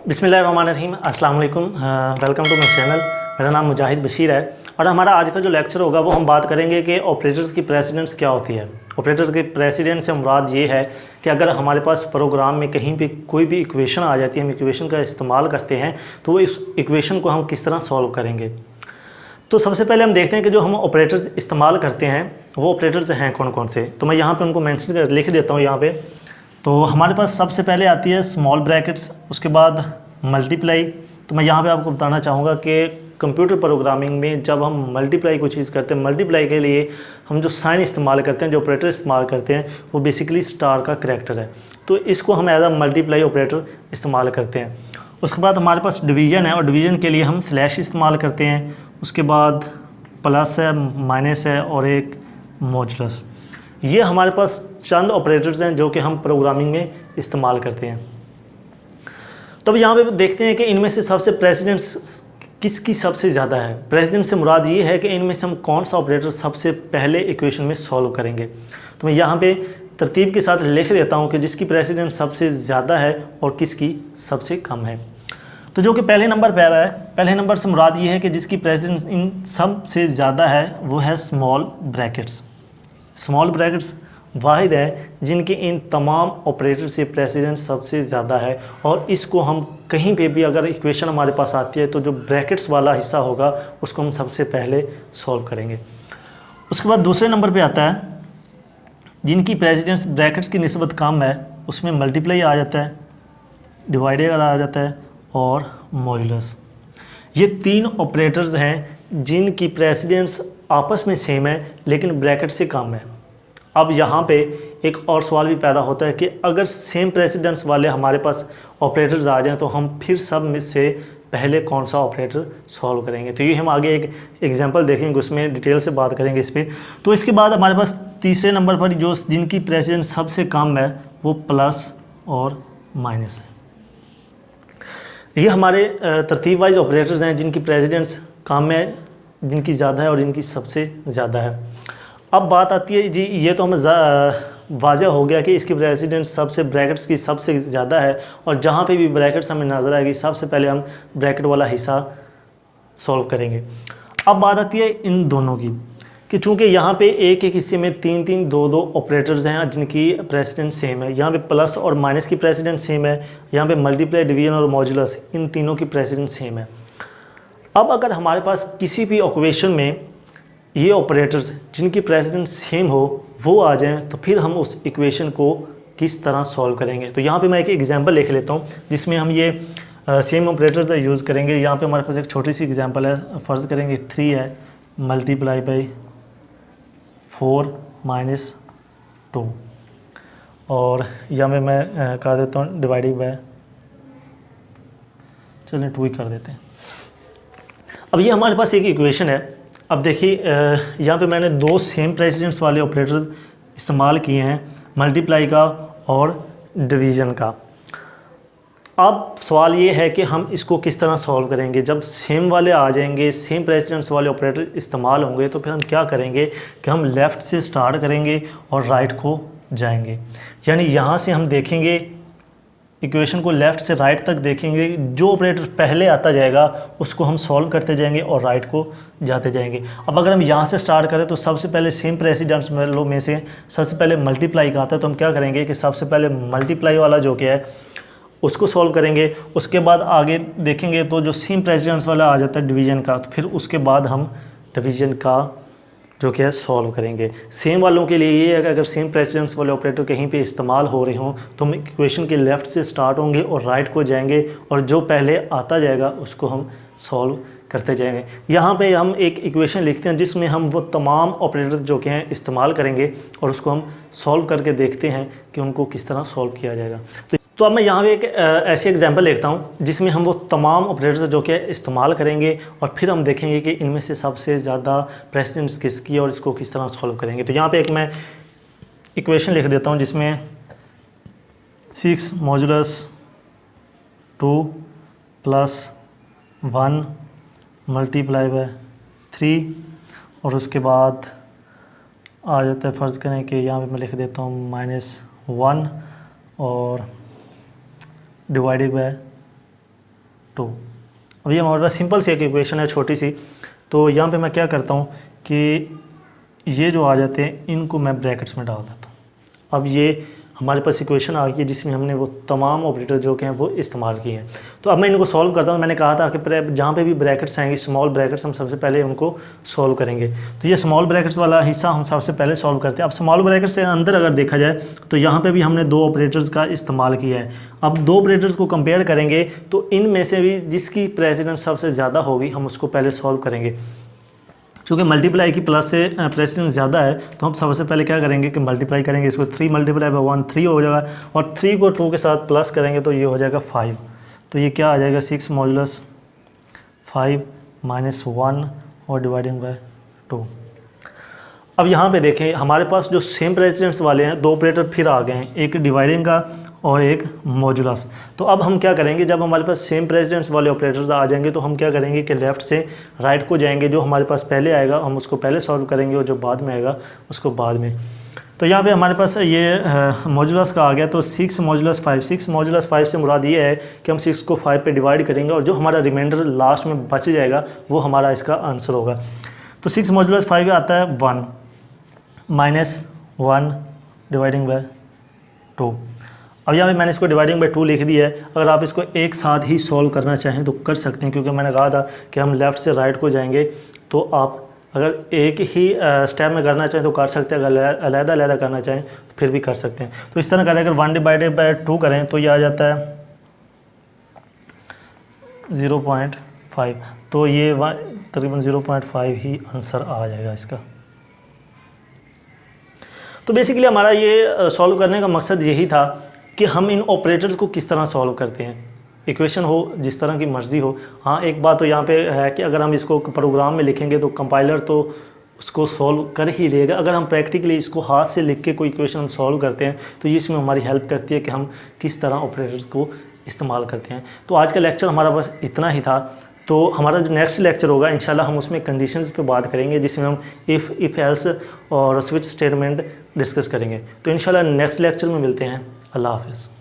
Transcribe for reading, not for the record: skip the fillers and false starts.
बिस्मिल्लाहिर्रहमानिर्रहीम, अस्सलाम वालेकुम। Welcome to my channel. मेरा नाम मुजाहिद बशीर है और हमारा आज का जो लेक्चर होगा वो हम बात करेंगे कि ऑपरेटर्स की प्रेसिडेंस क्या होती है। ऑपरेटर की प्रेसिडेंस से मुराद ये है कि अगर हमारे पास प्रोग्राम में कहीं भी कोई भी इक्वेशन आ जाती है, हम इक्वेशन का इस्तेमाल करते हैं तो इस इक्वेशन को हम किस तरह सॉल्व करेंगे। तो सबसे पहले हम देखते हैं कि जो हम ऑपरेटर्स इस्तेमाल करते हैं वो ऑपरेटर्स हैं कौन कौन से। तो मैं यहाँ पर उनको मैंशन कर लिख देता हूँ यहाँ पर। तो हमारे पास सबसे पहले आती है स्मॉल ब्रैकेट्स, उसके बाद मल्टीप्लाई। तो मैं यहाँ पे आपको बताना चाहूँगा कि कंप्यूटर प्रोग्रामिंग में जब हम मल्टीप्लाई को चीज़ करते हैं, मल्टीप्लाई के लिए हम जो साइन इस्तेमाल करते हैं, जो ऑपरेटर इस्तेमाल करते हैं वो बेसिकली स्टार का करैक्टर है। तो इसको हम एज अ मल्टीप्लाई ऑपरेटर इस्तेमाल करते हैं। उसके बाद हमारे पास डिवीज़न है और डिवीज़न के लिए हम स्लैश इस्तेमाल करते हैं। उसके बाद प्लस है, माइनस है और एक मॉड्यूलस। ये हमारे पास चंद ऑपरेटर्स हैं जो कि हम प्रोग्रामिंग में इस्तेमाल करते हैं। तो अब यहाँ पे देखते हैं कि इनमें से सबसे प्रेसिडेंस किसकी सबसे ज़्यादा है। प्रेसिडेंस से मुराद ये है कि इनमें से हम कौन सा ऑपरेटर सबसे पहले इक्वेशन में सॉल्व करेंगे। तो मैं यहाँ पे तरतीब के साथ लिख देता हूँ कि जिसकी प्रेसिडेंस सबसे ज़्यादा है और किसकी सबसे कम है। तो जो कि पहले नंबर पर आ रहा है, पहले नंबर से मुराद ये है कि जिसकी प्रेसिडेंस इन सब से ज़्यादा है वो है स्मॉल ब्रैकेट्स। स्मॉल ब्रैकेट्स वाहिद है जिनके इन तमाम ऑपरेटर से प्रेसिडेंस सबसे ज़्यादा है और इसको हम कहीं पे भी अगर इक्वेशन हमारे पास आती है तो जो ब्रैकेट्स वाला हिस्सा होगा उसको हम सबसे पहले सॉल्व करेंगे। उसके बाद दूसरे नंबर पे आता है जिनकी प्रेसिडेंस ब्रैकेट्स की निस्बत कम है, उसमें मल्टीप्लाई आ जाता है, डिवाइडेड आ जाता है और मॉड्यूलस। ये तीन ऑपरेटर्स हैं जिनकी प्रेसिडेंस आपस में सेम है लेकिन ब्रैकेट से कम है। अब यहाँ पे एक और सवाल भी पैदा होता है कि अगर सेम प्रेसिडेंस वाले हमारे पास ऑपरेटर्स आ जाएं तो हम फिर सब में से पहले कौन सा ऑपरेटर सॉल्व करेंगे। तो ये हम आगे एक एग्जांपल देखेंगे, उसमें डिटेल से बात करेंगे इस पर। तो इसके बाद हमारे पास तीसरे नंबर पर जो जिनकी प्रेसिडेंस सबसे कम है वो प्लस और माइनस है। ये हमारे तरतीब वाइज ऑपरेटर्स हैं जिनकी प्रेसिडेंस कम है, जिनकी ज़्यादा है और जिनकी सबसे ज़्यादा है। अब बात आती है जी, ये तो हमें वाज़ह हो गया कि इसकी प्रेसिडेंस सबसे ब्रैकेट्स की सबसे ज़्यादा है और जहाँ पे भी ब्रैकेट्स हमें नज़र आएगी सबसे पहले हम ब्रैकेट वाला हिस्सा सॉल्व करेंगे। अब बात आती है इन दोनों की कि चूँकि यहाँ पे एक एक हिस्से में तीन तीन दो दो ऑपरेटर्स हैं जिनकी प्रेसिडेंस सेम है। यहाँ पे प्लस और माइनस की प्रेसिडेंस सेम है, यहाँ पे मल्टीप्लाई, डिवीजन और मॉड्यूलस, इन तीनों की प्रेसिडेंस सेम है। अब अगर हमारे पास किसी भी इक्वेशन में ये ऑपरेटर्स जिनकी प्रेसिडेंस सेम हो वो आ जाएं तो फिर हम उस इक्वेशन को किस तरह सॉल्व करेंगे। तो यहाँ पे मैं एक एग्जांपल लिख लेता हूँ जिसमें हम ये सेम ऑपरेटर्स यूज़ करेंगे। यहाँ पे हमारे पास एक छोटी सी एग्जांपल है, फ़र्ज़ करेंगे 3 है मल्टीप्लाई बाई 4 माइनस 2 और यहाँ पे मैं कर देता हूँ डिवाइडिंग बाय, चलिए 2 ही कर देते हैं। अब ये हमारे पास एक इक्वेशन है। अब देखिए यहाँ पे मैंने दो सेम प्रेसिडेंस वाले ऑपरेटर्स इस्तेमाल किए हैं, मल्टीप्लाई का और डिवीज़न का। अब सवाल ये है कि हम इसको किस तरह सॉल्व करेंगे। जब सेम वाले आ जाएंगे, सेम प्रेसिडेंस वाले ऑपरेटर इस्तेमाल होंगे तो फिर हम क्या करेंगे कि हम लेफ़्ट से स्टार्ट करेंगे और राइट को जाएंगे। यानी यहाँ से हम देखेंगे इक्वेशन को लेफ़्ट से राइट तक देखेंगे, जो ऑपरेटर पहले आता जाएगा उसको हम सॉल्व करते जाएंगे और राइट को जाते जाएंगे। अब अगर हम यहाँ से स्टार्ट करें तो सबसे पहले सेम प्रेसिडेंस वालों में से सबसे पहले मल्टीप्लाई का आता है, तो हम क्या करेंगे कि सबसे पहले मल्टीप्लाई वाला जो कि है उसको सॉल्व करेंगे। उसके बाद आगे देखेंगे तो जो सेम प्रेसिडेंस वाला आ जाता है डिवीज़न का, तो फिर उसके बाद हम डिवीज़न का जो कि है सॉल्व करेंगे। सेम वालों के लिए ये है कि अगर सेम प्रेसिडेंस वाले ऑपरेटर कहीं पे इस्तेमाल हो रहे हों तो हम इक्वेशन के लेफ़्ट से स्टार्ट होंगे और राइट को जाएंगे और जो पहले आता जाएगा उसको हम सॉल्व करते जाएंगे। यहाँ पे हम एक इक्वेशन लिखते हैं जिसमें हम वो तमाम ऑपरेटर जो कि हैं इस्तेमाल करेंगे और उसको हम सॉल्व करके देखते हैं कि उनको किस तरह सॉल्व किया जाएगा। तो अब मैं यहाँ पे एक ऐसी एग्जांपल लिखता हूँ जिसमें हम वो तमाम ऑपरेटर जो कि इस्तेमाल करेंगे और फिर हम देखेंगे कि इनमें से सबसे ज़्यादा प्रेसिडेंस किसकी और इसको किस तरह सॉल्व करेंगे। तो यहाँ पे एक मैं इक्वेशन लिख देता हूँ जिसमें 6 मॉड्यूलस 2 प्लस 1 मल्टीप्लाई बाय 3 और उसके बाद आ जाता है, फ़र्ज़ करें कि यहाँ पे मैं लिख देता हूँ -1 और डिवाइडेड बाय 2। अब ये हमारे पास सिंपल सी एक इक्वेशन है छोटी सी। तो यहाँ पे मैं क्या करता हूँ कि ये जो आ जाते हैं इनको मैं ब्रैकेट्स में डाल देता हूँ। अब ये हमारे पास इक्वेशन आ गई है जिसमें हमने वो तमाम ऑपरेटर जो कि हैं वो इस्तेमाल किए हैं। तो अब मैं इनको सॉल्व करता हूँ। मैंने कहा था कि जहाँ पे भी ब्रैकेट्स आएंगे, स्मॉल ब्रैकेट्स, हम सबसे पहले उनको सॉल्व करेंगे। तो ये स्मॉल ब्रैकेट्स वाला हिस्सा हम सबसे पहले सॉल्व करते हैं। अब स्मॉल ब्रैकेट से अंदर अगर देखा जाए तो यहाँ पर भी हमने 2 ऑपरेटर्स का इस्तेमाल किया है। अब 2 ऑपरेटर्स को कंपेयर करेंगे तो इनमें से भी जिसकी प्रेसिडेंस सबसे ज़्यादा होगी हम उसको पहले सॉल्व करेंगे। चूँकि मल्टीप्लाई की प्लस से प्रेसिडेंस ज़्यादा है तो हम सबसे पहले क्या करेंगे कि मल्टीप्लाई करेंगे। इसको 3 मल्टीप्लाई बाय 1 3 हो जाएगा, और 3 को 2 के साथ प्लस करेंगे तो ये हो जाएगा 5। तो ये क्या आ जाएगा 6 मॉडुलस 5 माइनस 1 और डिवाइडिंग बाय 2। अब यहाँ पे देखें हमारे पास जो सेम प्रेसिडेंस वाले हैं 2 ऑपरेटर फिर आ गए हैं, एक डिवाइडिंग का और एक मॉडुलस। तो अब हम क्या करेंगे, जब हमारे पास सेम प्रेसिडेंस वाले ऑपरेटर्स आ जाएंगे तो हम क्या करेंगे कि लेफ़्ट से राइट को जाएंगे। जो हमारे पास पहले आएगा हम उसको पहले सॉल्व करेंगे और जो बाद में आएगा उसको बाद में। तो यहाँ पे हमारे पास ये मॉडुलस का आ गया। तो 6 मॉडुलस 5, 6 मॉडुलस 5 से मुराद ये है कि हम 6 को 5 पे डिवाइड करेंगे और जो हमारा रिमाइंडर लास्ट में बच जाएगा वो हमारा इसका आंसर होगा। तो 6 मॉडुलस 5 आता है 1 माइनस 1 डिवाइडिंग बाय 2। अब यहाँ पे मैंने इसको डिवाइडिंग बाय 2 लिख दिया है। अगर आप इसको एक साथ ही सॉल्व करना चाहें तो कर सकते हैं, क्योंकि मैंने कहा था कि हम लेफ़्ट से राइट को जाएंगे। तो आप अगर एक ही स्टेप में करना चाहें तो कर सकते हैं, अगर अलग-अलग करना चाहें तो फिर भी कर सकते हैं। तो इस तरह करें, अगर 1 डिवाइडेड बाय 2 करें तो ये आ जाता है 0.5। तो ये तकरीबन 0.5 ही आंसर आ जाएगा इसका। तो बेसिकली हमारा ये सॉल्व करने का मकसद यही था कि हम इन ऑपरेटर्स को किस तरह सॉल्व करते हैं। इक्वेशन हो जिस तरह की मर्ज़ी हो। हाँ, एक बात तो यहाँ पे है कि अगर हम इसको प्रोग्राम में लिखेंगे तो कंपाइलर तो उसको सॉल्व कर ही लेगा। अगर हम प्रैक्टिकली इसको हाथ से लिख के कोई इक्वेशन हम सॉल्व करते हैं तो ये इसमें हमारी हेल्प करती है कि हम किस तरह ऑपरेटर्स को इस्तेमाल करते हैं। तो आज का लेक्चर हमारा बस इतना ही था। तो हमारा जो नेक्स्ट लेक्चर होगा इंशाल्लाह हम उसमें कंडीशंस पे बात करेंगे, जिसमें हम इफ़ एल्स और स्विच स्टेटमेंट डिस्कस करेंगे। तो इंशाल्लाह नेक्स्ट लेक्चर में मिलते हैं। अल्लाह हाफ़िज़।